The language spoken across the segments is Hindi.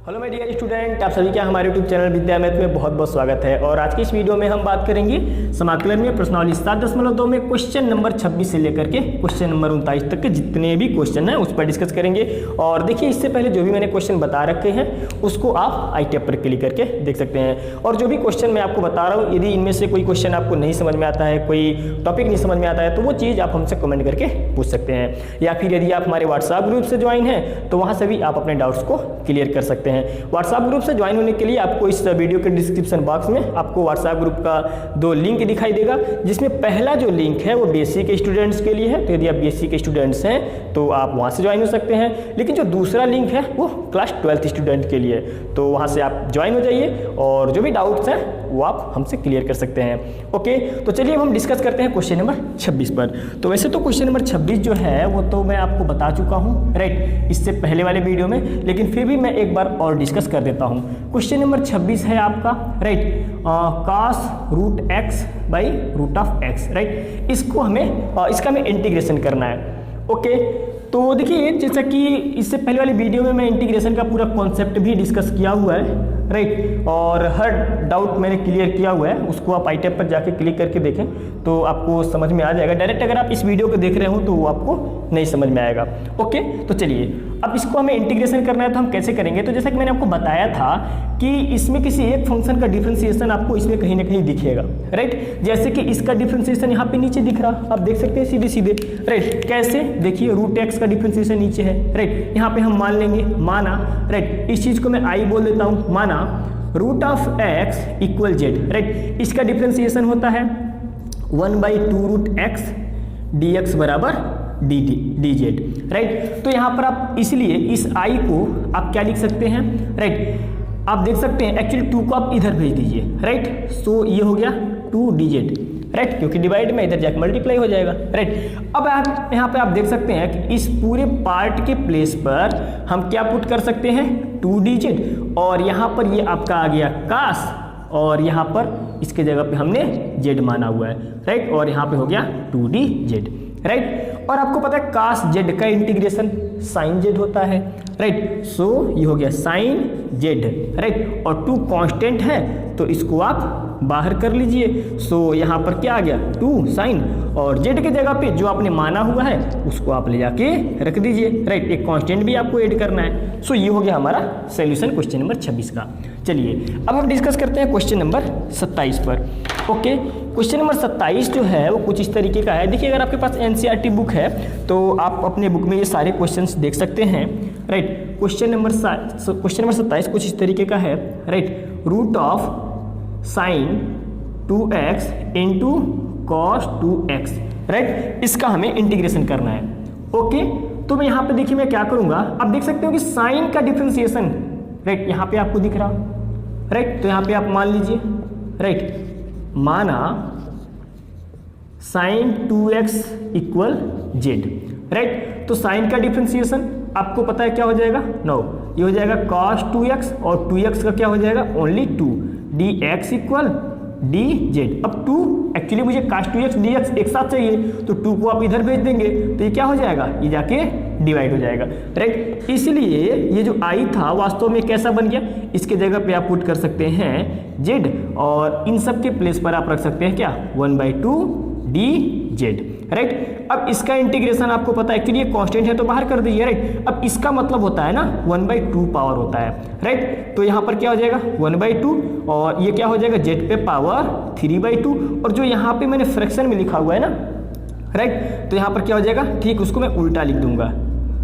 हेलो माय डियर स्टूडेंट, आप सभी का हमारे यूट्यूब चैनल विद्या मैथ में बहुत बहुत स्वागत है। और आज की इस वीडियो में हम बात करेंगे समाकलन में प्रश्नावली 7.2 में क्वेश्चन नंबर 26 से लेकर के क्वेश्चन नंबर 39 तक के जितने भी क्वेश्चन हैं उस पर डिस्कस करेंगे। और देखिए, इससे पहले जो भी मैंने क्वेश्चन बता रखे हैं उसको आप आई टैब पर क्लिक करके देख सकते हैं। और जो भी क्वेश्चन मैं आपको बता रहा हूँ, यदि इनमें से कोई क्वेश्चन आपको नहीं समझ में आता है, कोई टॉपिक नहीं समझ में आता है, तो वो चीज़ आप हमसे कमेंट करके पूछ सकते हैं। या फिर यदि आप हमारे व्हाट्सएप ग्रुप से ज्वाइन हैं तो वहाँ से भी आप अपने डाउट्स को क्लियर कर सकते हैं। व्हाट्सएप ग्रुप से ज्वाइन होने के लिए आपको इस वीडियो के डिस्क्रिप्शन बॉक्स में आपको व्हाट्सएप ग्रुप का 2 लिंक दिखाई देगा, जिसमें पहला जो लिंक है वो बीएससी के स्टूडेंट्स के लिए है। तो यदि आप बीएससी के स्टूडेंट्स हैं तो आप वहाँ से ज्वाइन हो सकते हैं। लेकिन जो दूसरा लिंक है वो क्लास 12th स्टूडेंट के लिए, तो वहाँ से आप ज्वाइन हो जाइए और जो भी डाउट्स हैं वो आप हमसे क्लियर कर सकते हैं। ओके, तो चलिए अब हम डिस्कस करते हैं क्वेश्चन नंबर 26 पर। तो वैसे तो क्वेश्चन नंबर 26 जो है वो तो मैं आपको बता चुका हूँ, राइट, इससे पहले वाले वीडियो में, लेकिन फिर भी मैं एक बार और डिस्कस कर देता हूँ। क्वेश्चन नंबर 26 है आपका, right, cos root x by root of x, right. इसको हमें इसका हमें इंटीग्रेशन करना है। ओके, तो देखिए, जैसा कि इससे पहले वाली वीडियो में मैं इंटीग्रेशन का पूरा कॉन्सेप्ट भी डिस्कस किया हुआ है, राइट, और हर डाउट मैंने क्लियर किया हुआ है। उसको आप आई टैब पर जाके क्लिक करके देखें तो आपको समझ में आ जाएगा। डायरेक्ट अगर आप इस वीडियो को देख रहे हो तो वो आपको नहीं समझ में आएगा। ओके, तो चलिए, अब इसको हमें इंटीग्रेशन करना है तो हम कैसे करेंगे। तो जैसा कि मैंने आपको बताया था कि इसमें किसी एक फंक्शन का डिफरेंशिएशन आपको इसमें कहीं ना कहीं दिखेगा, राइट। जैसे कि इसका डिफरेंशिएशन यहाँ पे नीचे दिख रहा, आप देख सकते हैं सीधे सीधे, राइट। कैसे, देखिए, रूट एक्स का डिफरेंशिएशन नीचे है, राइट। यहाँ पे हम मान लेंगे, माना, राइट, इस चीज़ को मैं आई बोल देता हूँ, माना root of x equal z, right. इसका डिफरेंशिएशन होता है 1/2 रूट एक्स डी एक्स बराबर डी जेड, राइट। तो यहाँ पर आप इसलिए इस आई को आप क्या लिख सकते हैं, राइट। आप देख सकते हैं एक्चुअली 2 को आप इधर भेज दीजिए, राइट। सो ये हो गया 2 डी जेड, राइट, क्योंकि डिवाइड में इधर जाकर मल्टीप्लाई हो जाएगा, राइट। अब आप यहाँ पे आप देख सकते हैं कि इस पूरे पार्ट के प्लेस पर हम क्या पुट कर सकते हैं, 2 डी जेड, और यहाँ पर ये आपका आ गया कास, और यहाँ पर इसके जगह पे हमने जेड माना हुआ है, राइट, और यहाँ पे हो गया 2 डी जेड, राइट। और आपको पता है कास जेड का इंटीग्रेशन साइन जेड होता है, राइट। सो ये हो गया साइन जेड, राइट, और 2 कांस्टेंट है तो इसको आप बाहर कर लीजिए। सो यहाँ पर क्या आ गया, 2 साइन, और जेड के जगह पे जो आपने माना हुआ है उसको आप ले जाके रख दीजिए, राइट। एक कांस्टेंट भी आपको ऐड करना है। सो ये हो गया हमारा सॉल्यूशन क्वेश्चन नंबर 26 का। चलिए अब हम डिस्कस करते हैं क्वेश्चन नंबर 27 पर। ओके, क्वेश्चन नंबर 27 जो है वो कुछ इस तरीके का है। देखिए, अगर आपके पास एनसीईआरटी बुक है तो आप अपने बुक में ये सारे क्वेश्चंस देख सकते हैं, राइट। क्वेश्चन नंबर 27 कुछ इस तरीके का है, right. Root of sine 2x into cos 2x, right, इसका हमें इंटीग्रेशन करना है। ओके, तो मैं यहाँ पे देखिए मैं क्या करूँगा, आप देख सकते हो कि साइन का डिफरेंशिएशन, राइट, यहाँ पे आपको दिख रहा, राइट। तो यहाँ पे आप मान लीजिए, राइट, माना sine 2x equal z, right. तो साइन का डिफरेंशिएशन आपको पता है क्या हो जाएगा, 9, ये हो जाएगा cos 2x, और 2x का क्या हो जाएगा, only 2, dx equal d Z. अब 2 एक्चुअली मुझे cos 2x dx एक साथ चाहिए, तो 2 को आप इधर भेज देंगे तो ये क्या हो जाएगा, ये जाके डिवाइड हो जाएगा, राइट। इसलिए ये जो आई था वास्तव में कैसा बन गया, इसके जगह पे आप पुट कर सकते हैं जेड, और इन सब के प्लेस पर आप रख सकते हैं क्या, 1/2 डी जेड, राइट। अब इसका इंटीग्रेशन आपको पता है, एक्चुअली ये कांस्टेंट है तो बाहर कर दीजिए, राइट। अब इसका मतलब होता है ना 1/2 पावर होता है, राइट। तो यहाँ पर क्या हो जाएगा 1/2, और ये क्या हो जाएगा जेड पे पावर 3/2, और जो यहाँ पे मैंने फ्रैक्शन में लिखा हुआ है ना, राइट, तो यहाँ पर क्या हो जाएगा, ठीक उसको मैं उल्टा लिख दूंगा,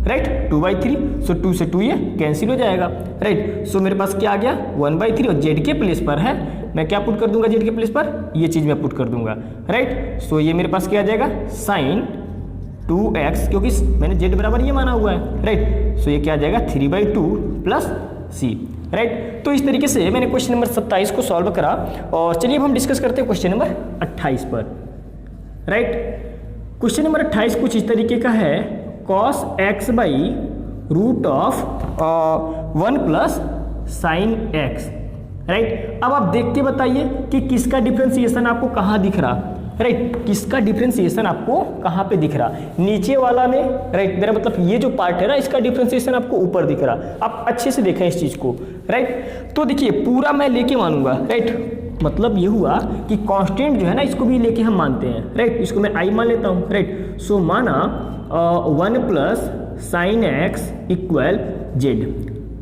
राइट, 2/3। सो 2 से 2 ये कैंसिल हो जाएगा, राइट। सो मेरे पास क्या आ गया 1/3, और जेड के प्लेस पर है, मैं क्या पुट कर दूंगा जेड के प्लेस पर, ये चीज़ मैं पुट कर दूंगा, राइट। सो ये मेरे पास क्या आ जाएगा साइन 2x, क्योंकि मैंने जेड बराबर ये माना हुआ है, राइट। सो ये क्या आ जाएगा 3/2 प्लस c, राइट। तो इस तरीके से मैंने क्वेश्चन नंबर 27 को सॉल्व करा। और चलिए अब हम डिस्कस करते हैं क्वेश्चन नंबर 28 पर, राइट। क्वेश्चन नंबर 28 कुछ इस तरीके का है, cos x by root of 1 plus sine x, right. अब आप देख के बताइए कि किसका डिफरेंशिएशन आपको कहाँ दिख रहा, राइट, किसका डिफरेंशिएशन आपको कहाँ पे दिख रहा, नीचे वाला में, राइट, मेरा मतलब ये जो पार्ट है ना इसका डिफरेंशिएशन आपको ऊपर दिख रहा। आप अच्छे से देखें इस चीज़ को, राइट। तो देखिए पूरा मैं लेके मानूंगा, राइट, मतलब ये हुआ कि कांस्टेंट जो है ना इसको भी लेके हम मानते हैं, राइट, इसको मैं आई मान लेता हूँ, राइट। सो माना 1 plus sine x equal Z,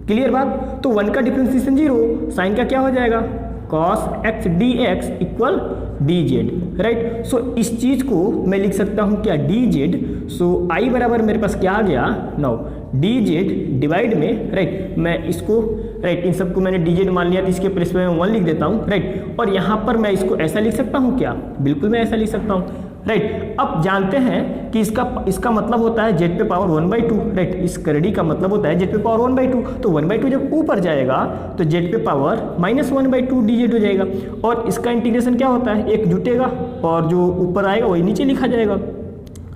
clear बात। तो 1 का डिफरेंशिएशन 0, साइन का क्या हो जाएगा cos x dx equal d z, right. So इस चीज को मैं लिख सकता हूं क्या डी जेड। सो आई बराबर मेरे पास क्या आ गया नाउ डी जेड डिवाइड में, राइट, मैं इसको, राइट, इन सबको मैंने डी जेड मान लिया तो इसके प्लेस पे मैं 1 लिख देता हूं, राइट। और यहाँ पर मैं इसको ऐसा लिख सकता हूँ क्या, बिल्कुल मैं ऐसा लिख सकता हूँ, राइट। अब जानते हैं कि इसका मतलब होता है जेड पे पावर 1/2, राइट, इस करड़ी का मतलब होता है जेड पे पावर 1/2। तो 1/2 जब ऊपर जाएगा तो जेड पे पावर -1/2 डी जेड हो जाएगा। और इसका इंटीग्रेशन क्या होता है, एक जुटेगा और जो ऊपर आएगा वही नीचे लिखा जाएगा,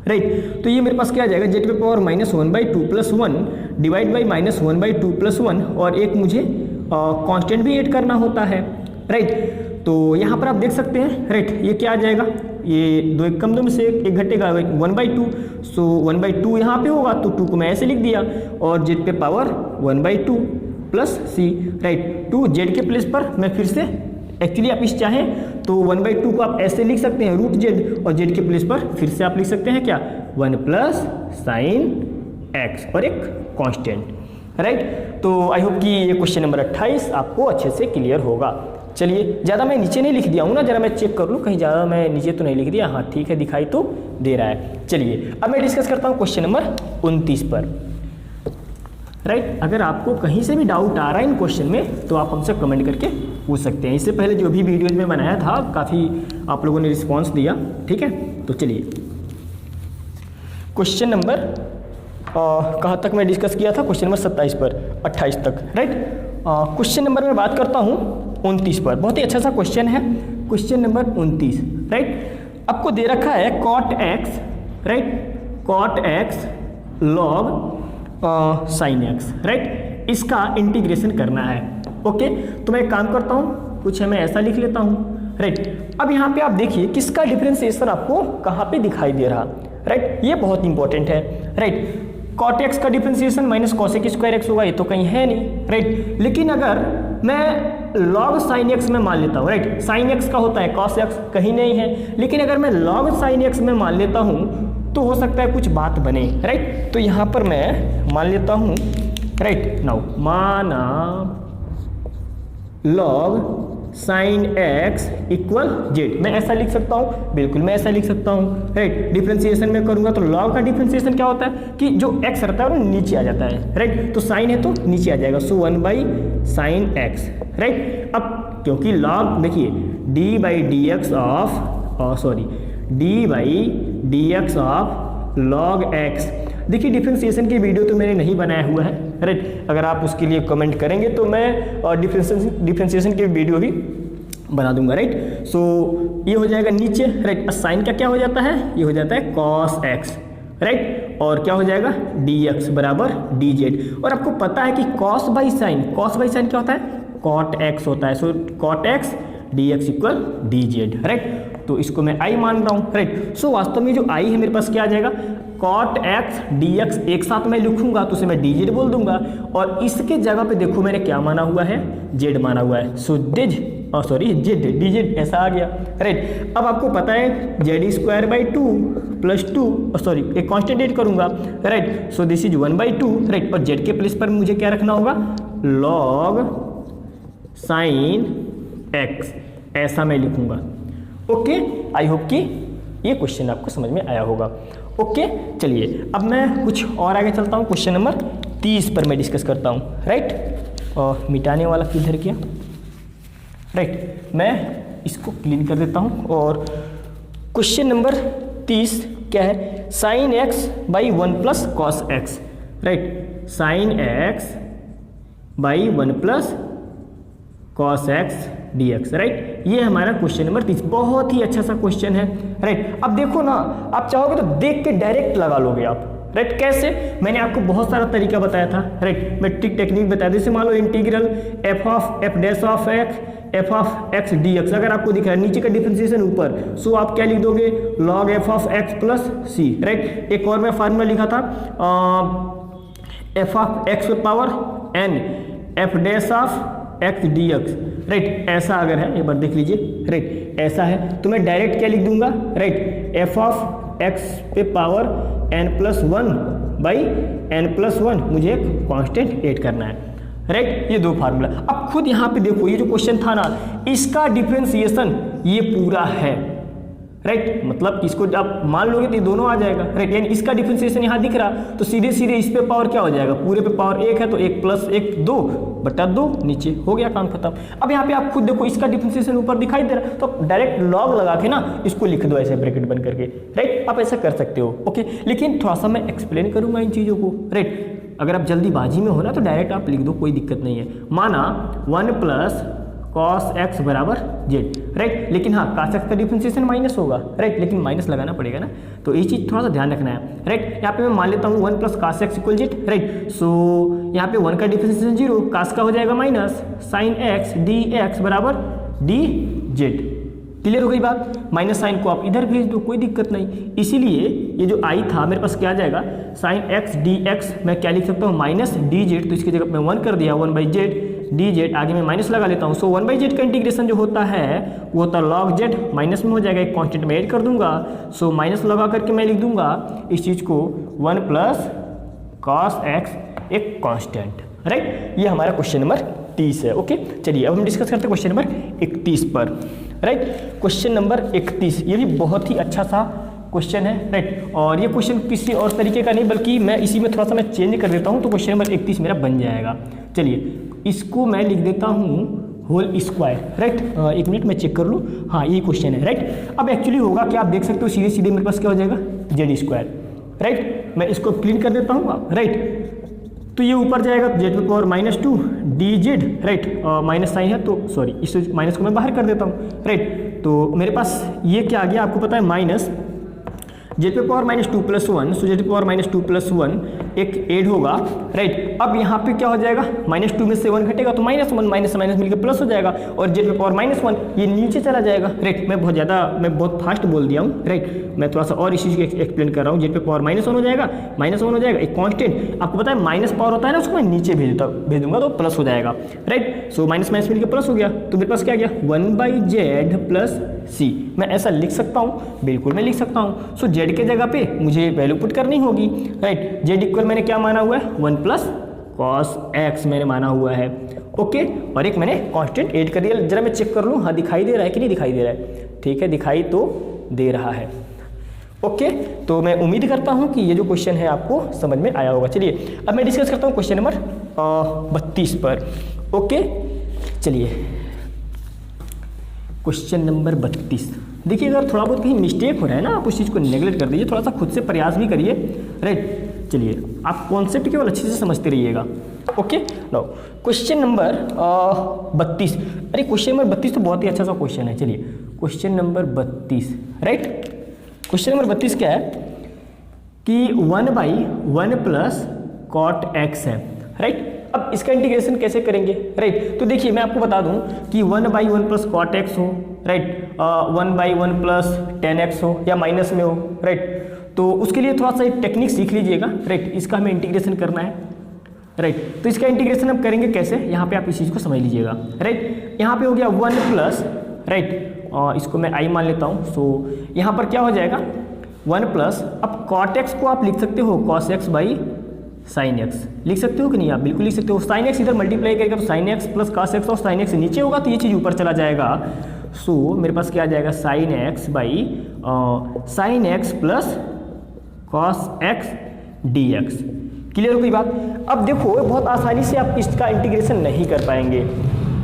राइट। तो ये मेरे पास क्या आ जाएगा जेड पे पावर -1/2 + 1 डिवाइड बाई -1/2 + 1, और एक मुझे कांस्टेंट भी ऐड करना होता है, राइट। तो यहाँ पर आप देख सकते हैं, राइट, ये क्या आ जाएगा, ये 2 1 कम 2 में से एक घटेगा 1/2। सो 1/2 यहाँ पे होगा तो 2 को मैं ऐसे लिख दिया, और जेड पे power 1/2 plus c, right. 2 Z के प्लेस पर मैं फिर से, एक्चुअली आप इस चाहें तो 1/2 को आप ऐसे लिख सकते हैं रूट जेड, और जेड के प्लेस पर फिर से आप लिख सकते हैं क्या 1 प्लस साइन एक्स और एक कांस्टेंट, राइट। तो आई होप कि ये क्वेश्चन नंबर 28 आपको अच्छे से क्लियर होगा। चलिए, ज़्यादा मैं नीचे नहीं लिख दिया हूँ ना, जरा मैं चेक कर लूँ कहीं ज़्यादा मैं नीचे तो नहीं लिख दिया, हाँ ठीक है दिखाई तो दे रहा है। चलिए अब मैं डिस्कस करता हूँ क्वेश्चन नंबर 29 पर, राइट। अगर आपको कहीं से भी डाउट आ रहा है इन क्वेश्चन में तो आप हमसे कमेंट करके पूछ सकते हैं। इससे पहले जो भी वीडियोज में बनाया था काफ़ी आप लोगों ने रिस्पॉन्स दिया, ठीक है। तो चलिए क्वेश्चन नंबर कहाँ तक मैं डिस्कस किया था, क्वेश्चन नंबर 27 पर 28 तक, राइट। क्वेश्चन नंबर में बात करता हूँ 29 पर, बहुत ही अच्छा सा क्वेश्चन है, क्वेश्चन नंबर 29, राइट। आपको दे रखा है cot x, right, cot x log sin x, right, इसका इंटीग्रेशन करना है, ओके। तो मैं एक काम करता हूँ, कुछ है मैं ऐसा लिख लेता हूँ, राइट। अब यहाँ पे आप देखिए किसका डिफरेंशिएशन आपको कहाँ पे दिखाई दे रहा, राइट, ये बहुत इंपॉर्टेंट है, राइट। cot x का differentiation minus cosec square x होगा, ये तो कहीं है नहीं, राइट। लेकिन अगर मैं log sin x में मान लेता हूँ, राइट, sin x का होता है cos x, कहीं नहीं है, लेकिन अगर मैं log sin x में मान लेता हूँ तो हो सकता है कुछ बात बने, राइट। तो यहाँ पर मैं मान लेता हूँ, राइट, नाउ माना log sin x equal Z, मैं ऐसा लिख सकता हूँ, बिल्कुल मैं ऐसा लिख सकता हूँ, राइट। डिफरेंशिएशन में करूंगा तो log का डिफरेंशिएशन क्या होता है कि जो x रहता है वो नीचे आ जाता है, राइट। तो साइन है तो नीचे आ जाएगा, सो 1/sin x, राइट। अब क्योंकि log देखिए d/dx ऑफ log x, देखिए डिफरेंशिएशन की वीडियो तो मैंने नहीं बनाया हुआ है, राइट। अगर आप उसके लिए कमेंट करेंगे तो मैं डिफरेंशिएशन की वीडियो भी बना दूंगा, राइट। सो ये हो जाएगा नीचे, राइट। साइन का क्या हो जाता है, ये हो जाता है cos x, राइट, और क्या हो जाएगा dx बराबर dz। और आपको पता है कि cos/sin क्या होता है, cot x होता है, सो cot x dx equal dz, right. तो इसको मैं i मान रहा हूँ, राइट। सो वास्तव में जो i है मेरे पास क्या आ जाएगा, cot x dx एक साथ मैं लिखूंगा तो उसे मैं dz बोल दूंगा, और इसके जगह पे देखो मैंने क्या माना हुआ है, z माना हुआ है, सो dz ऐसा आ गया, राइट। अब आपको पता है z² + 2 एक कांस्टेंट ऐड करूंगा, right. So this is 1/2, right. और z के प्लेस पर मुझे क्या रखना होगा, log sin x, ऐसा मैं लिखूंगा, ओके। आई होप कि ये क्वेश्चन आपको समझ में आया होगा, ओके। चलिए अब मैं कुछ और आगे चलता हूँ, क्वेश्चन नंबर 30 पर मैं डिस्कस करता हूँ, राइट। और मिटाने वाला किधर किया, राइट, मैं इसको क्लीन कर देता हूँ। और क्वेश्चन नंबर 30 क्या है, sin x/1 + cos x, right, sin x/1 + cos x dx, right. ये हमारा क्वेश्चन नंबर 30, बहुत ही अच्छा सा क्वेश्चन है, राइट। अब देखो ना, आप चाहोगे तो देख के डायरेक्ट लगा लोगे आप, राइट। कैसे, मैंने आपको बहुत सारा तरीका बताया था, राइट, मैं टेक्निक बताया, जैसे मान लो integral f(f') f of x d x अगर आपको दिख रहा है नीचे का डिफरेंशिएशन ऊपर, सो आप क्या लिख दोगे log f of x plus c, right. एक और मैं फार्मूला लिखा था f of x power n f dash of x d x, right. ऐसा अगर है एक बार देख लीजिए, राइट, ऐसा है तो मैं डायरेक्ट क्या लिख दूंगा, राइट, एफ ऑफ एक्स पे power n plus one by n plus one, मुझे एक कांस्टेंट ऐड करना है, राइट। ये दो फार्मूला। अब खुद यहाँ पे देखो ये जो क्वेश्चन था ना, इसका डिफरेंशिएशन ये पूरा है, राइट। मतलब इसको आप मान लोगे तो ये दोनों आ जाएगा, राइट। यानी इसका डिफरेंशिएशन यहाँ दिख रहा तो सीधे सीधे इस पे पावर क्या हो जाएगा, पूरे पे पावर एक है तो एक प्लस एक दो बटा दो, नीचे हो गया काम खत्म। अब यहाँ पे आप खुद देखो इसका डिफरेंशिएशन ऊपर दिखाई दे रहा, तो डायरेक्ट लॉग लगा के ना इसको लिख दो ऐसे ब्रैकेट बन करके, राइट। आप ऐसा कर सकते हो, ओके। लेकिन थोड़ा सा मैं एक्सप्लेन करूंगा इन चीज़ों को, राइट। अगर आप जल्दीबाजी में हो ना तो डायरेक्ट आप लिख दो, कोई दिक्कत नहीं है। माना 1 प्लस कॉस एक्स बराबर जेड, राइट। लेकिन हाँ कॉस एक्स का डिफरेंशिएशन माइनस होगा, राइट, लेकिन माइनस लगाना पड़ेगा ना, तो ये चीज़ थोड़ा सा ध्यान रखना है, राइट। यहाँ पे मैं मान लेता हूँ 1 plus cos x equal z, right. So यहाँ पे 1 का डिफरेंशिएशन 0, कॉस का हो जाएगा minus sine x d x बराबर डी जेड। क्लियर हो गई बात। माइनस साइन को आप इधर भेज दो, कोई दिक्कत नहीं। इसीलिए ये जो आई था मेरे पास क्या आ जाएगा, साइन एक्स डी एक्स मैं क्या लिख सकता हूँ माइनस डी जेड, तो इसकी जगह मैं 1 कर दिया 1 बाई जेड डी जेड, आगे मैं माइनस लगा लेता हूँ। सो 1 बाई जेड का इंटीग्रेशन जो होता है वो होता है लॉग जेड, माइनस में हो जाएगा, एक कॉन्स्टेंट में ऐड कर दूंगा। सो माइनस लगा करके मैं लिख दूंगा इस चीज़ को 1 प्लस कॉस एक्स एक कॉन्स्टेंट, राइट। ये हमारा क्वेश्चन नंबर 30 है, ओके। चलिए अब हम डिस्कस करते हैं क्वेश्चन नंबर 31 पर, राइट। क्वेश्चन नंबर 31 ये भी बहुत ही अच्छा सा क्वेश्चन है, राइट। और ये क्वेश्चन किसी और तरीके का नहीं बल्कि मैं इसी में थोड़ा सा मैं चेंज कर देता हूँ तो क्वेश्चन नंबर 31 मेरा बन जाएगा। चलिए इसको मैं लिख देता हूँ होल स्क्वायर, राइट। एक मिनट मैं चेक कर लूँ, हाँ यही क्वेश्चन है, राइट। अब एक्चुअली होगा कि आप देख सकते हो सीधे सीधे मेरे पास क्या हो जाएगा जेड स्क्वायर, राइट। मैं इसको क्लीन कर देता हूँ, राइट। तो ये ऊपर जाएगा जेड पे power -2 d z, right. Minus sine है तो सॉरी इस माइनस को मैं बाहर कर देता हूँ, राइट। तो मेरे पास ये क्या आ गया आपको पता है माइनस जेड पे पावर -2 + 1, सो जेड पे पावर -2 + 1 एक ऐड होगा, राइट। अब यहाँ पे क्या हो जाएगा -2 में से 1 घटेगा तो -1 माइनस माइनस मिलकर प्लस हो जाएगा और जेड पे पावर -1 ये नीचे चला जाएगा, राइट। मैं बहुत फास्ट बोल दिया हूँ, राइट। मैं थोड़ा सा और इस चीज़ को एक्सप्लेन कर रहा हूँ। जेड पे पावर -1 हो जाएगा, -1 हो जाएगा, एक कांस्टेंट आपको पता है माइनस पावर होता है ना, उसको मैं नीचे भेज दूंगा तो प्लस हो जाएगा, राइट। सो माइनस माइनस मिलकर प्लस हो गया तो मेरे पास क्या गया 1 बाई जेड प्लस सी। मैं ऐसा लिख सकता हूँ, बिल्कुल मैं लिख सकता हूँ। सो जेड के जगह पे मुझे वैल्यू पुट करनी होगी, राइट। जेड इक्वल मैंने क्या माना हुआ है 1 प्लस कॉस एक्स मैंने माना हुआ है, ओके। और एक मैंने कांस्टेंट ऐड कर दिया, जरा मैं चेक कर लूँ, हाँ दिखाई दे रहा है कि नहीं दिखाई दे रहा है, ठीक है दिखाई तो दे रहा है, ओके। तो मैं उम्मीद करता हूँ कि ये जो क्वेश्चन है आपको समझ में आया होगा। चलिए अब मैं डिस्कस करता हूँ क्वेश्चन नंबर 32 पर, ओके। चलिए क्वेश्चन नंबर 32 देखिए, अगर थोड़ा बहुत कहीं मिस्टेक हो रहा है ना आप उस चीज़ को नेगलेक्ट कर दीजिए, थोड़ा सा खुद से प्रयास भी करिए, राइट। चलिए आप कॉन्सेप्ट केवल अच्छे से समझते रहिएगा, ओके। नो क्वेश्चन नंबर 32, अरे क्वेश्चन नंबर 32 तो बहुत ही अच्छा सा क्वेश्चन है। चलिए question number 32, right. Question number 32 क्या है कि 1/1 प्लस कॉट एक्स है, राइट। अब इसका इंटीग्रेशन कैसे करेंगे, राइट। तो देखिए मैं आपको बता दूं कि 1/1 प्लस कॉट एक्स हो, राइट, 1/1 प्लस टेन एक्स हो या माइनस में हो, राइट। तो उसके लिए थोड़ा सा एक टेक्निक सीख लीजिएगा, राइट। इसका हमें इंटीग्रेशन करना है, राइट। तो इसका इंटीग्रेशन हम करेंगे कैसे, यहाँ पे आप इस चीज़ को समझ लीजिएगा, राइट। यहाँ पे हो गया 1 प्लस, राइट, इसको मैं आई मान लेता हूँ। सो यहाँ पर क्या हो जाएगा 1 प्लस, अब कॉट एक्स को आप लिख सकते हो cos x by sine x, लिख सकते हो कि नहीं, आप बिल्कुल लिख सकते हो। साइन एक्स इधर मल्टीप्लाई करेगा तो sine x plus cos x, और साइन एक्स नीचे होगा तो ये चीज़ ऊपर चला जाएगा। सो मेरे पास क्या आ जाएगा sign x by sine x plus cos x d x. Clear हो गई बात। अब देखो बहुत आसानी से आप इसका इंटीग्रेशन नहीं कर पाएंगे,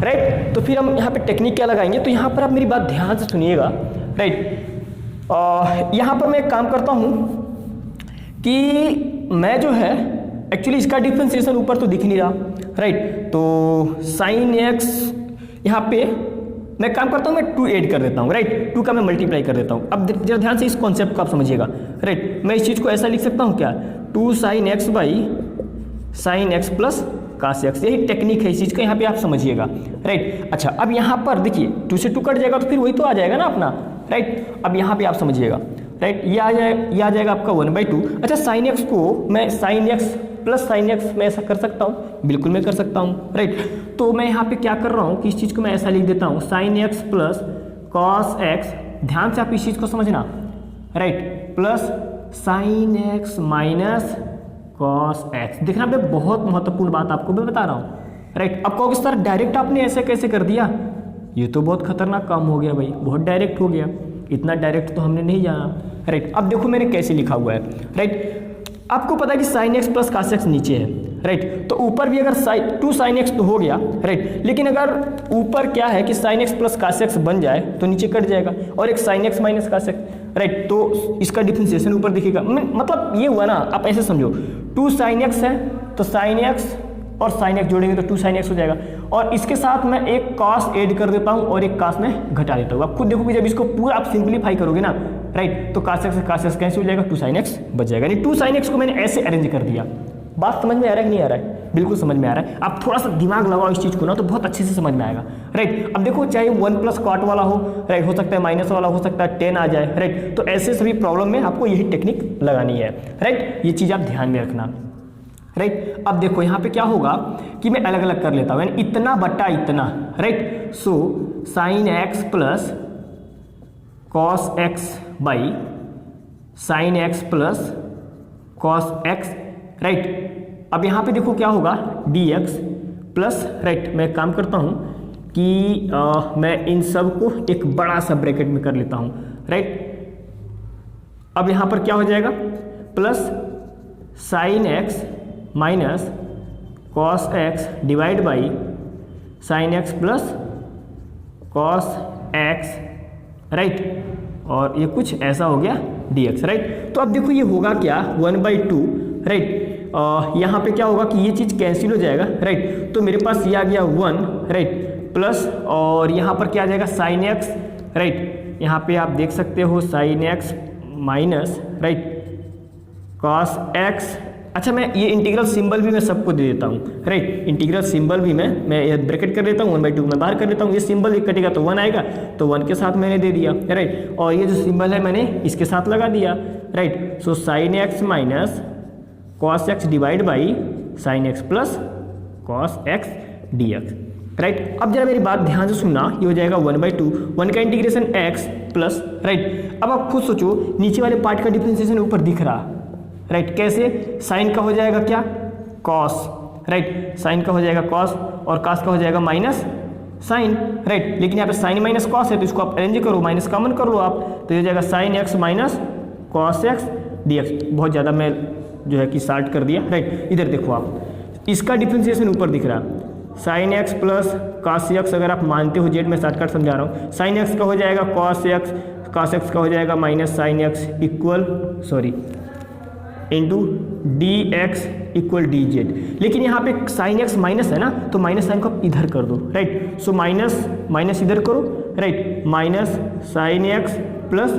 राइट। तो फिर हम यहाँ पे टेक्निक क्या लगाएंगे, तो यहाँ पर आप मेरी बात ध्यान से सुनिएगा, राइट। यहाँ पर मैं एक काम करता हूँ कि मैं जो है एक्चुअली इसका डिफरेंशिएशन ऊपर तो दिख नहीं रहा, राइट। तो साइन एक्स यहाँ पे मैं काम करता हूँ, मैं 2 ऐड कर देता हूँ, राइट। 2 का मैं मल्टीप्लाई कर देता हूँ। अब जरा ध्यान से इस कॉन्सेप्ट को आप समझिएगा, राइट। मैं इस चीज़ को ऐसा लिख सकता हूँ क्या 2 sign x by sine x plus cos x, यही टेक्निक है इस चीज़ का, यहाँ पे आप समझिएगा, राइट। अच्छा, अब यहाँ पर देखिए 2 से 2 कट जाएगा तो फिर वही तो आ जाएगा ना अपना, राइट। अब यहाँ पे आप समझिएगा, राइट, ये आ जाएगा आपका 1/2। अच्छा, साइन एक्स को मैं sine x plus sine x मैं ऐसा कर सकता हूँ, बिल्कुल मैं कर सकता हूँ, राइट। तो मैं यहाँ पे क्या कर रहा हूँ कि इस चीज़ को मैं ऐसा लिख देता हूँ, sine x plus cos x, ध्यान से आप इस चीज़ को समझना, right, plus sine x minus cos x. देखना पे बहुत महत्वपूर्ण बात आपको मैं बता रहा हूँ, राइट। अब कहोगे सर डायरेक्ट आपने ऐसे कैसे कर दिया, ये तो बहुत खतरनाक काम हो गया भाई, बहुत डायरेक्ट हो गया, इतना डायरेक्ट तो हमने नहीं जाना, राइट। अब देखो मैंने कैसे लिखा हुआ है, राइट। आपको पता है कि sine x plus cos x नीचे है, राइट, तो ऊपर भी अगर 2 साइन एक्स तो हो गया, राइट, लेकिन अगर ऊपर क्या है कि sine x plus cos x बन जाए तो नीचे कट जाएगा, और एक sine x minus cos x, right, तो इसका डिफरेंशिएशन ऊपर दिखेगा। मतलब ये हुआ ना, आप ऐसे समझो 2 साइन एक्स है तो साइन एक्स और साइन एक्स जोड़ेंगे तो 2 साइन एक्स हो जाएगा, और इसके साथ मैं एक कॉस ऐड कर देता हूँ और एक कॉस में घटा देता हूँ। आप खुद देखोगे जब इसको पूरा आप सिंप्लीफाई करोगे ना, राइट, तो कॉस एक्स कैंसिल हो जाएगा, 2 साइन एक्स बच जाएगा। यानी 2 साइन एक्स को मैंने ऐसे अरेंज कर दिया। बात समझ में आ रहा है कि नहीं आ रहा है? बिल्कुल समझ में आ रहा है। आप थोड़ा सा दिमाग लगाओ इस चीज़ को ना तो बहुत अच्छे से समझ में आएगा, राइट। अब देखो चाहे 1 प्लस कॉट वाला हो, राइट, हो सकता है माइनस वाला, हो सकता है 10 आ जाए, राइट, तो ऐसे सभी प्रॉब्लम में आपको यही टेक्निक लगानी है, राइट। ये चीज़ आप ध्यान में रखना, राइट। अब देखो यहाँ पे क्या होगा कि मैं अलग अलग कर लेता हूँ, यानी इतना बट्टा इतना, right. So sine x plus cos x by sine x plus cos x, right. अब यहाँ पे देखो क्या होगा dx प्लस, राइट, मैं काम करता हूँ कि मैं इन सब को एक बड़ा सा ब्रैकेट में कर लेता हूँ, राइट। अब यहाँ पर क्या हो जाएगा, plus sine x minus cos x divide by sine x plus cos x, right, और ये कुछ ऐसा हो गया dx, राइट। तो अब देखो ये होगा क्या, 1/2, राइट। यहाँ पे क्या होगा कि ये चीज़ कैंसिल हो जाएगा, राइट, तो मेरे पास ये आ गया 1, राइट, प्लस और यहाँ पर क्या आ जाएगा साइन एक्स, राइट, यहाँ पे आप देख सकते हो sine x minus, right, cos x. अच्छा, मैं ये इंटीग्रल सिंबल भी मैं सबको दे देता हूँ, राइट, इंटीग्रल सिंबल भी मैं ये ब्रैकेट कर देता हूँ, 1/2 मैं बाहर कर देता हूँ, ये सिंबल एक कटेगा तो 1 आएगा, तो 1 के साथ मैंने दे दिया, राइट, और ये जो सिंबल है मैंने इसके साथ लगा दिया, right. So sine x minus cos x divide by sine x plus cos x dx, right. अब जरा मेरी बात ध्यान से सुनना, ये हो जाएगा 1/2, 1 का इंटीग्रेशन x प्लस, राइट। अब आप खुद सोचो नीचे वाले पार्ट का डिफरेंशिएशन ऊपर दिख रहा, राइट, कैसे, साइन का हो जाएगा क्या, कॉस, राइट, साइन का हो जाएगा कॉस और कॉस का हो जाएगा माइनस साइन, राइट, लेकिन यहाँ पे साइन माइनस कॉस है तो इसको आप अरेंज करो, माइनस कॉमन कर लो आप, तो ये हो जाएगा sine x minus cos x dx। बहुत ज़्यादा मैं जो है कि शार्ट कर दिया, राइट। इधर देखो आप, इसका डिफरेंशिएशन ऊपर दिख रहा, sine x plus cos x, अगर आप मानते हो जेड, मैं शॉर्टकट समझा रहा हूँ, साइन एक्स का हो जाएगा कॉस एक्स का हो जाएगा minus sign x into D x equal d Z. लेकिन यहाँ पे साइन एक्स माइनस है ना, तो माइनस साइन को आप इधर कर दो, राइट। सो माइनस इधर करो, right, minus sine x plus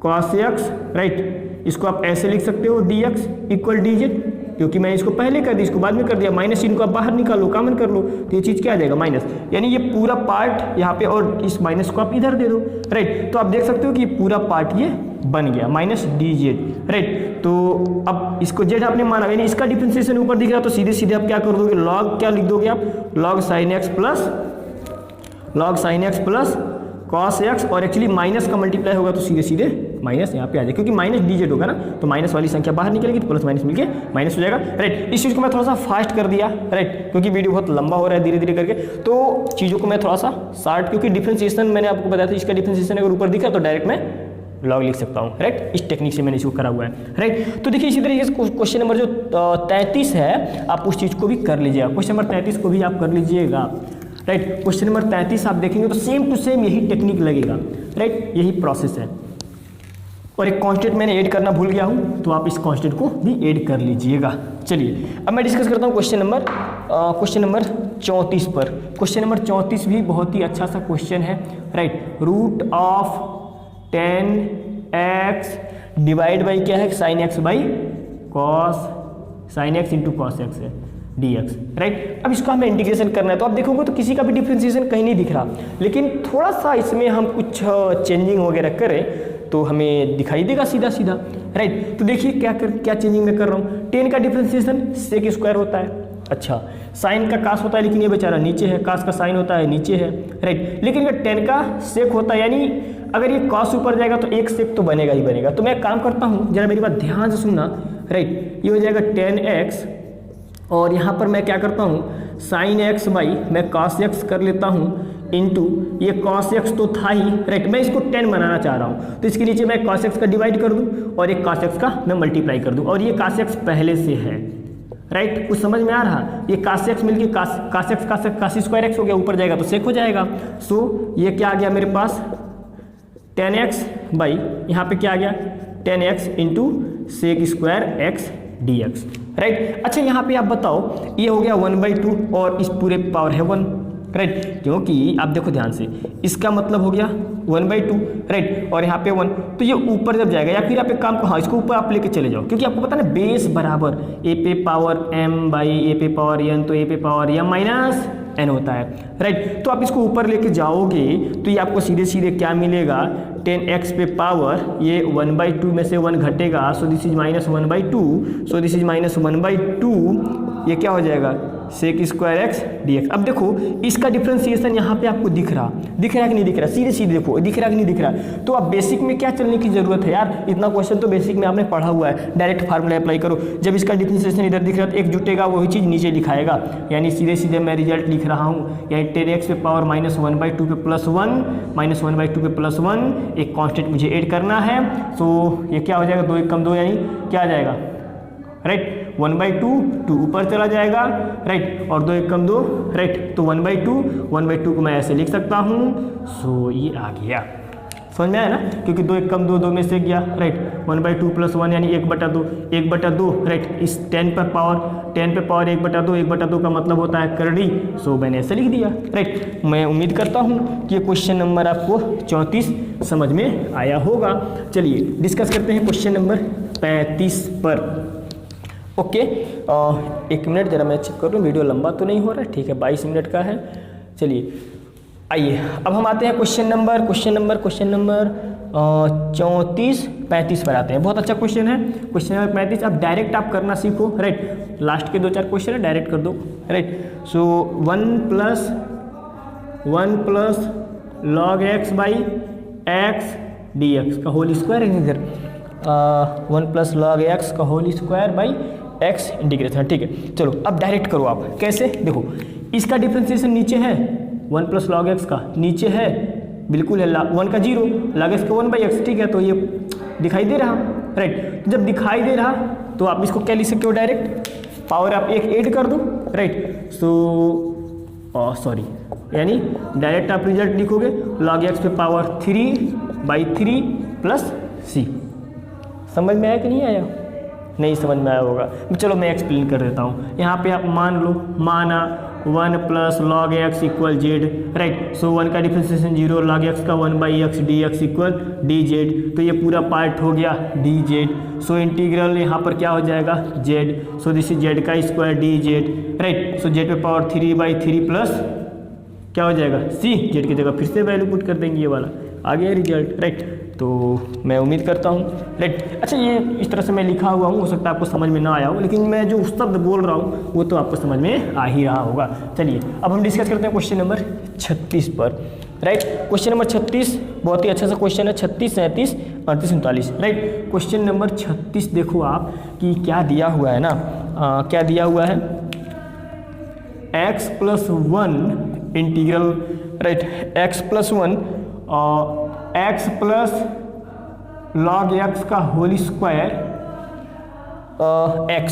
cos x, right, इसको आप ऐसे लिख सकते हो D x equal d Z, क्योंकि मैं इसको पहले कर दी, इसको बाद में कर दिया, माइनस इनको आप बाहर निकालो, कॉमन कर लो, तो ये चीज़ क्या आ जाएगा माइनस, यानी ये पूरा पार्ट यहाँ पे और इस माइनस को आप इधर दे दो, राइट। तो आप देख सकते हो कि पूरा पार्ट ये बन गया माइनस डी जेड, राइट। तो अब इसको जेड आपने माना, यानी इसका डिफरेंशिएशन ऊपर दिख रहा, तो सीधे सीधे आप क्या कर दोगे, लॉग क्या लिख दोगे आप, log sine x plus cos x, और एक्चुअली माइनस का मल्टीप्लाई होगा तो सीधे सीधे माइनस यहाँ पे आ जाए, क्योंकि माइनस डी जेड होगा ना, तो माइनस वाली संख्या बाहर निकलेगी तो प्लस माइनस मिलके माइनस हो जाएगा, राइट। इस चीज़ को मैं थोड़ा सा फास्ट कर दिया, राइट, क्योंकि वीडियो बहुत लंबा हो रहा है धीरे धीरे करके, तो चीज़ों को मैं थोड़ा सा शार्ट, क्योंकि डिफरेंशिएशन मैंने आपको बताया था, इसका डिफरेंशिएशन अगर ऊपर दिखा तो डायरेक्ट मैं लॉग लिख सकता हूँ, राइट। इस टेक्निक से मैंने इसको करा हुआ है, राइट। तो देखिए इसी तरीके से क्वेश्चन नंबर जो 33 है, आप उस चीज़ को भी कर लीजिएगा, क्वेश्चन नंबर 33 को भी आप कर लीजिएगा, राइट। क्वेश्चन नंबर 33 आप देखेंगे तो सेम टू सेम यही टेक्निक लगेगा, राइट, यही प्रोसेस है। और एक कांस्टेंट मैंने ऐड करना भूल गया हूँ, तो आप इस कांस्टेंट को भी ऐड कर लीजिएगा। चलिए अब मैं डिस्कस करता हूँ क्वेश्चन नंबर 34 पर। क्वेश्चन नंबर 34 भी बहुत ही अच्छा सा क्वेश्चन है, right. Root of 10x divide by क्या है, sine x by cos, sine x into cos x है, dx, राइट। अब इसका हमें इंटीग्रेशन करना है, तो आप देखोगे तो किसी का भी डिफ्रेंशिएशन कहीं नहीं दिख रहा, लेकिन थोड़ा सा इसमें हम कुछ चेंजिंग वगैरह करें तो हमें दिखाई देगा सीधा सीधा, राइट। तो देखिए क्या चेंजिंग मैं कर रहा हूँ। 10 का डिफ्रेंशिएशन सेक स्क्वायर होता है, अच्छा। साइन का कास होता है, लेकिन ये बेचारा नीचे है, कास का साइन होता है नीचे है, राइट। लेकिन अगर 10 का सेक होता है, यानी अगर ये कॉस ऊपर जाएगा तो एक सेक तो बनेगा ही बनेगा। तो मैं काम करता हूँ, जरा मेरी बात ध्यान से सुनना, राइट। ये हो जाएगा 10x और यहाँ पर मैं क्या करता हूँ, साइन x बाई मैं कॉस x कर लेता हूँ इंटू ये कॉस x तो था ही, राइट। मैं इसको 10 बनाना चाह रहा हूँ, तो इसके नीचे मैं कॉस x का डिवाइड कर दूँ और एक कॉस x का मैं मल्टीप्लाई कर दूँ, और ये कॉस x पहले से है, राइट। कुछ समझ में आ रहा, ये कॉस x मिलके कॉस स्क्वायर x हो गया, ऊपर जाएगा तो सेक हो जाएगा। सो ये क्या आ गया मेरे पास 10x बाई यहाँ पे क्या आ गया 10x into sec square x dx, right. अच्छा यहाँ पे आप बताओ, ये हो गया 1/2 और इस पूरे पावर है 1, राइट। क्योंकि आप देखो ध्यान से, इसका मतलब हो गया 1/2, राइट, और यहाँ पे 1, तो ये ऊपर जब जाएगा, या फिर आप एक काम को, हाँ इसको ऊपर आप लेके चले जाओ, क्योंकि आपको पता है ना बेस बराबर a पे पावर m बाई a पे पावर n, तो a पे पावर m माइनस n होता है, राइट। तो आप इसको ऊपर लेके जाओगे तो ये आपको सीधे सीधे क्या मिलेगा, 10x पे पावर ये 1/2 में से 1 घटेगा, so this is minus 1/2, so this is minus 1/2, ये क्या हो जाएगा सेक स्क्वायर x dx। अब देखो इसका डिफ्रेंशिएशन यहाँ पे आपको दिख रहा कि नहीं दिख रहा, सीधे सीधे देखो दिख रहा कि नहीं दिख रहा। तो अब बेसिक में क्या चलने की जरूरत है यार, इतना क्वेश्चन तो बेसिक में आपने पढ़ा हुआ है, डायरेक्ट फार्मूला अप्लाई करो। जब इसका डिफ्रेंशिएशन इधर दिख रहा है तो एक जुटेगा, वही चीज़ नीचे दिखाएगा, यानी सीधे सीधे मैं रिजल्ट लिख रहा हूँ, यानी 10x पे पावर माइनस 1/2 पे प्लस 1, माइनस 1/2 पे प्लस 1, एक कॉन्स्टेंट मुझे ऐड करना है। सो ये क्या हो जाएगा, 2 1 कम 2, यानी क्या आ जाएगा, राइट 1/2, 2 ऊपर चला जाएगा, राइट, और 2 1 कम 2, राइट, तो 1/2 को मैं ऐसे लिख सकता हूँ। सो ये आ गया, समझ में आया ना, क्योंकि 2 1 कम 2, 2 में से गया, राइट, 1/2 प्लस 1 यानी 1/2, राइट। इस 10 पे पावर 1/2 का मतलब होता है करड़ी, सो मैंने ऐसे लिख दिया, राइट। मैं उम्मीद करता हूँ कि क्वेश्चन नंबर आपको 34 समझ में आया होगा। चलिए डिस्कस करते हैं क्वेश्चन नंबर 35 पर। ओके, 1 मिनट जरा मैं चेक कर लूँ वीडियो लंबा तो नहीं हो रहा है, ठीक है 22 मिनट का है। चलिए आइए अब हम आते हैं क्वेश्चन नंबर 34 35 पर आते हैं। बहुत अच्छा क्वेश्चन है क्वेश्चन नंबर 35। अब डायरेक्ट आप करना सीखो, राइट। लास्ट के 2-4 क्वेश्चन है डायरेक्ट कर दो, right. So 1 plus log x by x dx का होल स्क्वायर है इधर, 1 प्लस log x का whole square by x integration, ठीक है। चलो अब डायरेक्ट करो आप, कैसे देखो, इसका डिफ्रेंशिएशन नीचे है, 1 प्लस log x का नीचे है, बिल्कुल है, 1 का 0, log x का 1/x, ठीक है। तो ये दिखाई दे रहा, राइट। तो जब दिखाई दे रहा तो आप इसको क्या लिख सकते हो, डायरेक्ट पावर आप एक ऐड कर दो, राइट। सो सॉरी, यानी डायरेक्ट आप रिजल्ट लिखोगे log x पे पावर 3/3 प्लस c। समझ में आया कि नहीं आया, नहीं समझ में आया होगा, चलो मैं एक्सप्लेन कर देता हूँ। यहाँ पे आप माना 1 प्लस log x इक्वल z, राइट। सो 1 का डिफ्रेंशिएशन 0, log x का 1/x dx इक्वल dz, तो ये पूरा पार्ट हो गया dz। सो इंटीग्रल यहाँ पर क्या हो जाएगा z, so this is z का स्क्वायर dz, राइट। सो z पे पावर 3/3 प्लस क्या हो जाएगा c, z की जगह फिर से वैल्यू पुट कर देंगे, ये वाला आ गया रिजल्ट, राइट। तो मैं उम्मीद करता हूँ, राइट। अच्छा ये इस तरह से मैं लिखा हुआ हूँ, हो सकता है आपको समझ में ना आया हो, लेकिन मैं जो शब्द बोल रहा हूँ वो तो आपको समझ में आ ही रहा होगा। चलिए अब हम डिस्कस करते हैं क्वेश्चन नंबर 36 पर, राइट। क्वेश्चन नंबर 36 बहुत ही अच्छा सा क्वेश्चन है, 36 37 38 39, राइट। क्वेश्चन नंबर 36 देखो आप कि क्या दिया हुआ है ना, क्या दिया हुआ है, x plus 1 integral, right, x plus 1 x plus log x का होल स्क्वायर x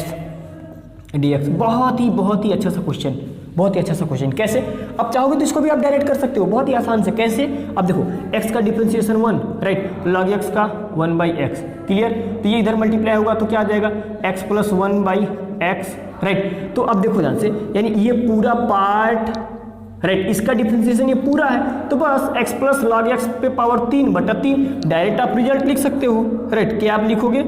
dx। बहुत ही अच्छा सा क्वेश्चन, बहुत ही अच्छा सा क्वेश्चन। कैसे, अब चाहोगे तो इसको भी आप डायरेक्ट कर सकते हो बहुत ही आसान से। कैसे, अब देखो x का डिफरेंशिएशन 1, राइट, log x का 1/x, क्लियर। तो ये इधर मल्टीप्लाई होगा तो क्या आ जाएगा x प्लस 1/x, राइट। तो अब देखो ध्यान से, यानी ये पूरा पार्ट, राइट, इसका डिफरेंशिएशन ये पूरा है, तो बस x प्लस log x पे पावर 3/3, डायरेक्ट आप रिजल्ट लिख सकते हो, राइट। क्या आप लिखोगे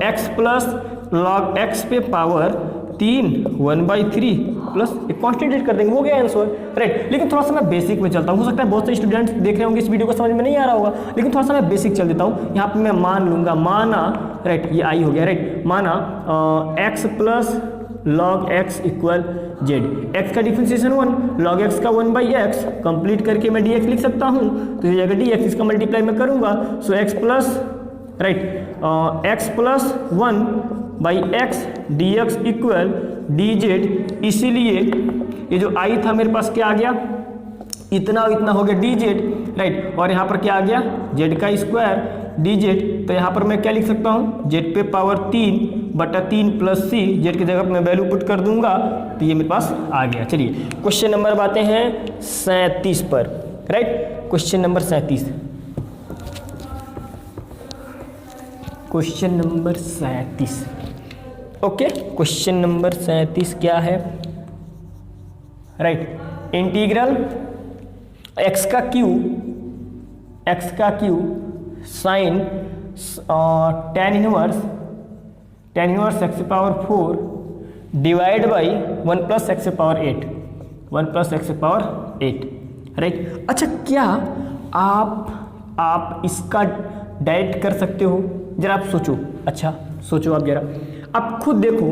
x प्लस log x पे पावर 3 1/3 प्लस एक कॉन्स्टेंट ऐड कर देंगे, हो गया आंसर, राइट। लेकिन थोड़ा सा मैं बेसिक में चलता हूँ, हो सकता है बहुत से स्टूडेंट्स देख रहे होंगे इस वीडियो को समझ में नहीं आ रहा होगा, लेकिन थोड़ा सा मैं बेसिक चल देता हूँ। यहाँ पे मैं मान लूँगा, माना, राइट, ये आई हो गया, राइट, माना x plus log x equal Z, x का डिफ्रेंशिएशन 1, log x का 1/x कंप्लीट करके मैं dx लिख सकता हूँ, तो ये जगह dx, इसका मल्टीप्लाई मैं करूँगा, सो x plus, right, x plus 1/x dx equal dz, इसीलिए ये जो i था मेरे पास क्या आ गया, इतना और इतना हो गया dz, राइट, और यहाँ पर क्या आ गया, z का स्क्वायर dz, तो यहाँ पर मैं क्या लिख सकता हूँ, z पे पावर 3/3 प्लस c, z की जगह पर मैं वैल्यू पुट कर दूंगा, तो ये मेरे पास आ गया। चलिए क्वेश्चन नंबर अब आते हैं 37 पर, right, question number 37, question number 37, okay, question number 37 क्या है, राइट, इंटीग्रल x का cube sine tan inverse x power 4 divide by 1 plus x power 8, 1 plus x power 8, right. अच्छा, क्या आप इसका डायरेक्ट कर सकते हो? जरा आप सोचो, अच्छा सोचो आप जरा, आप खुद देखो,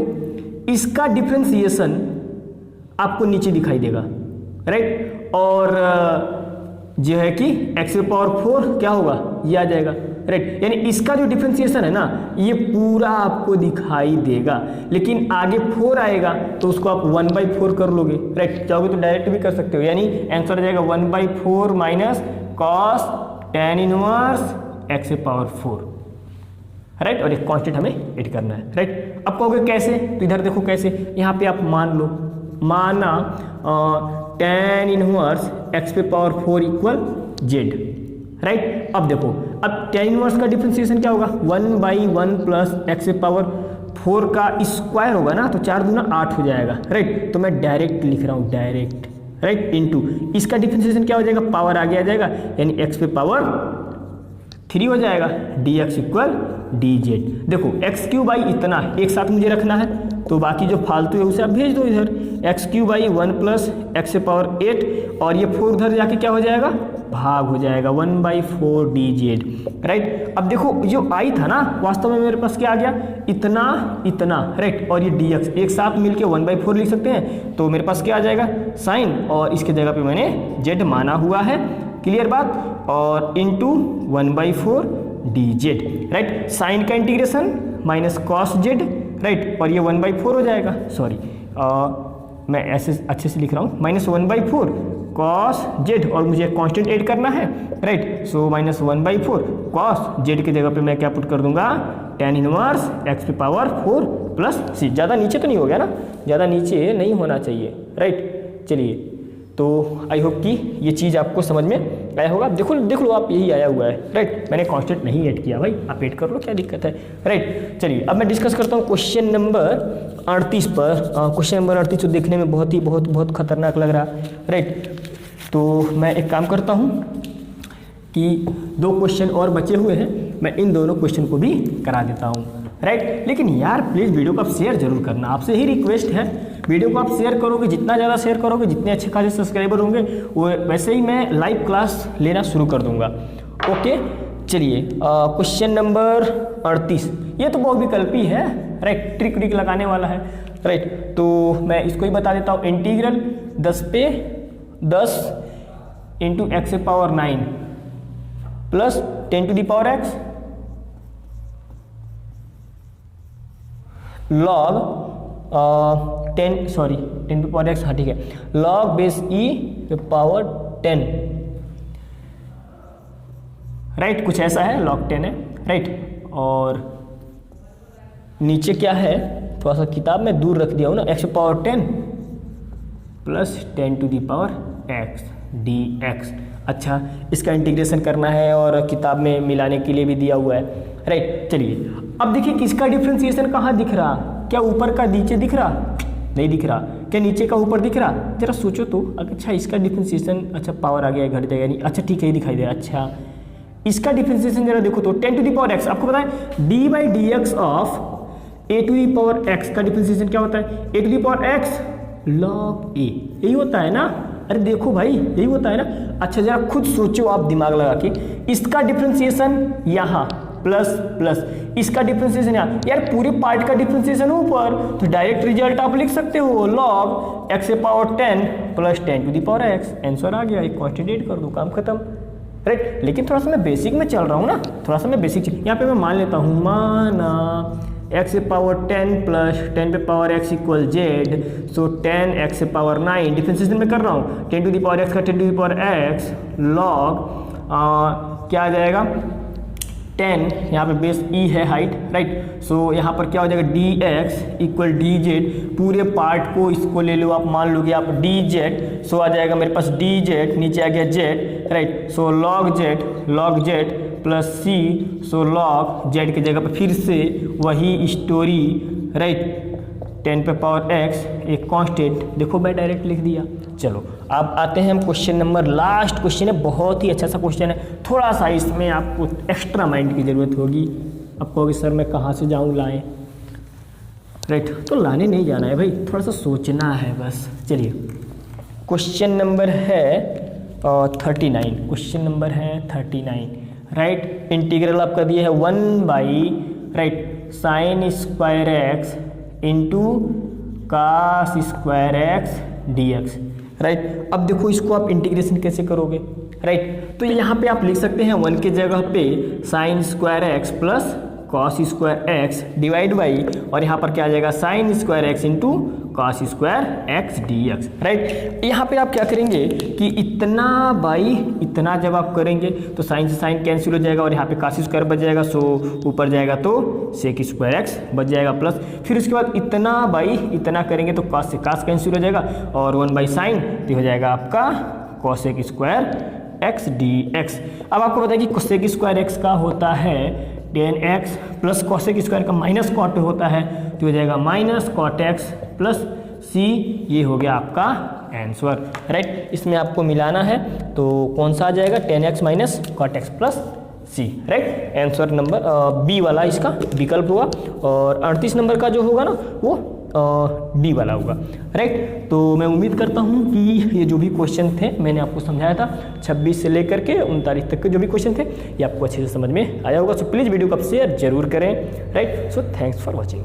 इसका डिफरेंशिएशन आपको नीचे दिखाई देगा, राइट, और जो है कि x पावर 4 क्या होगा, ये आ जाएगा, राइट, यानी इसका जो डिफरेंशिएशन है ना, ये पूरा आपको दिखाई देगा, लेकिन आगे 4 आएगा तो उसको आप 1/4 कर लोगे, राइट, चाहोगे तो डायरेक्ट भी कर सकते हो, यानी आंसर आ जाएगा 1/4 minus cos tan inverse x power 4, right, और एक कांस्टेंट हमें ऐड करना है, राइट। अब कहोगे कैसे, तो इधर देखो कैसे, यहाँ पे आप मान लो, माना tan इनवर्स x पे पावर 4 इक्वल z, राइट। अब देखो, अब tan इनवर्स का डिफरेंशिएशन क्या होगा, 1/1 प्लस x पे पावर 4 का स्क्वायर होगा ना, तो 4 दूना 8 हो जाएगा, राइट, तो मैं डायरेक्ट लिख रहा हूँ, डायरेक्ट, राइट, इनटू इसका डिफरेंशिएशन क्या हो जाएगा, पावर आगे आ जाएगा, यानी x पे पावर 3 हो जाएगा, dx इक्वल dz। देखो x³ इतना एक साथ मुझे रखना है, तो बाकी जो फालतू है उसे आप भेज दो इधर, x³ 1 प्लस x पावर 8, और ये 4 उधर जाके क्या हो जाएगा, भाग हो जाएगा 1/4 dz, राइट। अब देखो जो i था ना, वास्तव में मेरे पास क्या आ गया, इतना, राइट, और ये dx एक साथ मिलके 1/4 लिख सकते हैं, तो मेरे पास क्या आ जाएगा, साइन, और इसके जगह पे मैंने z माना हुआ है, क्लियर बात, और इंटू 1/4 dz, राइट, साइन का integration minus cos z, right, और ये 1/4 हो जाएगा, सॉरी मैं ऐसे अच्छे से लिख रहा हूँ, माइनस 1/4 कॉस z, और मुझे कांस्टेंट ऐड करना है, right, so minus 1/4 cos z की जगह पे मैं क्या पुट कर दूंगा, tan इनवर्स x पे पावर 4 प्लस c। ज़्यादा नीचे तो नहीं हो गया ना, ज़्यादा नीचे नहीं होना चाहिए, राइट। चलिए, तो आई होप कि ये चीज़ आपको समझ में आया होगा। देख लो आप, यही आया हुआ है, राइट, मैंने कांस्टेंट नहीं ऐड किया, भाई आप ऐड कर लो, क्या दिक्कत है, राइट। चलिए अब मैं डिस्कस करता हूँ क्वेश्चन नंबर 38 पर। क्वेश्चन नंबर 38 तो देखने में बहुत खतरनाक लग रहा, राइट, तो मैं एक काम करता हूँ कि 2 क्वेश्चन और बचे हुए हैं, मैं इन दोनों क्वेश्चन को भी करा देता हूँ, राइट। लेकिन यार प्लीज़ वीडियो को आप शेयर जरूर करना, आपसे ही रिक्वेस्ट है, वीडियो को आप शेयर करोगे, जितना ज़्यादा शेयर करोगे, जितने अच्छे खासे सब्सक्राइबर होंगे, वो वैसे ही मैं लाइव क्लास लेना शुरू कर दूंगा, ओके। चलिए क्वेश्चन नंबर 38, ये तो बहुविकल्पी है, राइट, ट्रिक लगाने वाला है, राइट, तो मैं इसको ही बता देता हूँ, इंटीग्रल 10 पे 10 into x power 9 plus 10 to the power x log 10 to power x, हाँ ठीक है, log base e power 10, right, कुछ ऐसा है, लॉग 10 है, राइट, और नीचे क्या है, थोड़ा सा किताब में दूर रख दिया हूँ ना, x power 10 plus 10 to the power x dx। अच्छा, इसका इंटीग्रेशन करना है और किताब में मिलाने के लिए भी दिया हुआ है, राइट। चलिए अब देखिए किसका डिफ्रेंशिएशन कहाँ दिख रहा, क्या ऊपर का नीचे दिख रहा, नहीं दिख रहा, क्या नीचे का ऊपर दिख रहा, जरा सोचो तो। अच्छा इसका डिफ्रेंशिएशन, अच्छा पावर आ गया, घट जाएगा नहीं, अच्छा ठीक है, दिखाई दे रहा। अच्छा इसका डिफ्रेंशिएशन जरा देखो तो 10 टू द पावर x, आपको पता है d/dx of a to the power x का डिफरेंशिएशन क्या होता है, a to the power x log a, यही होता है ना। अरे देखो भाई यही होता है ना। अच्छा जरा खुद सोचो आप दिमाग लगा के, इसका डिफरेंशिएशन यहाँ प्लस प्लस, इसका डिफरेंशिएशन यहाँ, यार पूरे पार्ट का डिफरेंशिएशन ऊपर, तो डायरेक्ट रिजल्ट आप लिख सकते हो log x से power 10 plus 10 to the power x। Answer आ गया, एक कॉन्स्टेंट कर दो, काम खत्म, राइट। लेकिन थोड़ा सा मैं बेसिक में चल रहा हूँ ना, थोड़ा सा मैं बेसिक यहाँ पे मैं मान लेता हूँ, माना x से पावर 10 प्लस 10 पे पावर x इक्वल जेड, सो 10 x से पावर 9, डिफरेंशिएशन में कर रहा हूँ, 10 टू दी पावर x का 10 to the power x log क्या आ जाएगा 10, यहाँ पे बेस e है हाइट, राइट। सो यहाँ पर क्या हो जाएगा dx इक्वल dz, पूरे पार्ट को इसको ले लो आप, मान लोगे आप dz, सो आ जाएगा मेरे पास dz, नीचे आ गया z, राइट। सो log z प्लस c, सो log z की जगह पर फिर से वही स्टोरी, राइट। 10 पे पावर x एक कांस्टेंट, देखो मैं डायरेक्ट लिख दिया। चलो अब आते हैं हम क्वेश्चन नंबर, लास्ट क्वेश्चन है, बहुत ही अच्छा सा क्वेश्चन है, थोड़ा सा इसमें आपको एक्स्ट्रा माइंड की ज़रूरत होगी। आप कहोगे सर मैं कहाँ से जाऊँ लाएँ, राइट। तो लाने नहीं जाना है भाई, थोड़ा सा सोचना है बस। चलिए क्वेश्चन नंबर है 39, क्वेश्चन नंबर है 39, राइट। इंटीग्रल आपका दिया है 1 by, right, sine square x into cos square x d x, right. अब देखो इसको आप इंटीग्रेशन कैसे करोगे, राइट। तो यहाँ पे आप लिख सकते हैं 1 के जगह पे sign square x plus cos square x divide by, और यहाँ पर क्या आ जाएगा sign square x into cos square x d x, right. यहाँ पे आप क्या करेंगे कि इतना बाई इतना जब आप करेंगे तो साइन से साइन कैंसिल हो जाएगा, और यहाँ पे कॉस स्क्वायर बच जाएगा, सो ऊपर जाएगा तो सेक स्क्वायर एक्स बच जाएगा प्लस, फिर उसके बाद इतना बाई इतना करेंगे तो कॉस से कॉस कैंसिल हो जाएगा, और 1 बाई साइन तो हो जाएगा आपका cosec square x d x. अब आपको पता है कि कोसेक स्क्वायर एक्स का होता है 10x प्लस कॉसेक स्क्वायर का माइनस कॉट होता है, तो हो जाएगा माइनस कॉट एक्स प्लस सी, ये हो गया आपका आंसर, राइट। इसमें आपको मिलाना है तो कौन सा आ जाएगा 10x minus cot x plus c, right. Answer number B वाला इसका विकल्प होगा, और 38 नंबर का जो होगा ना वो डी वाला होगा, राइट। तो मैं उम्मीद करता हूँ कि ये जो भी क्वेश्चन थे मैंने आपको समझाया था, 26 से लेकर के 39 तक के जो भी क्वेश्चन थे ये आपको अच्छे से समझ में आया होगा। सो प्लीज़ वीडियो को आप शेयर जरूर करें, right. So thanks for watching.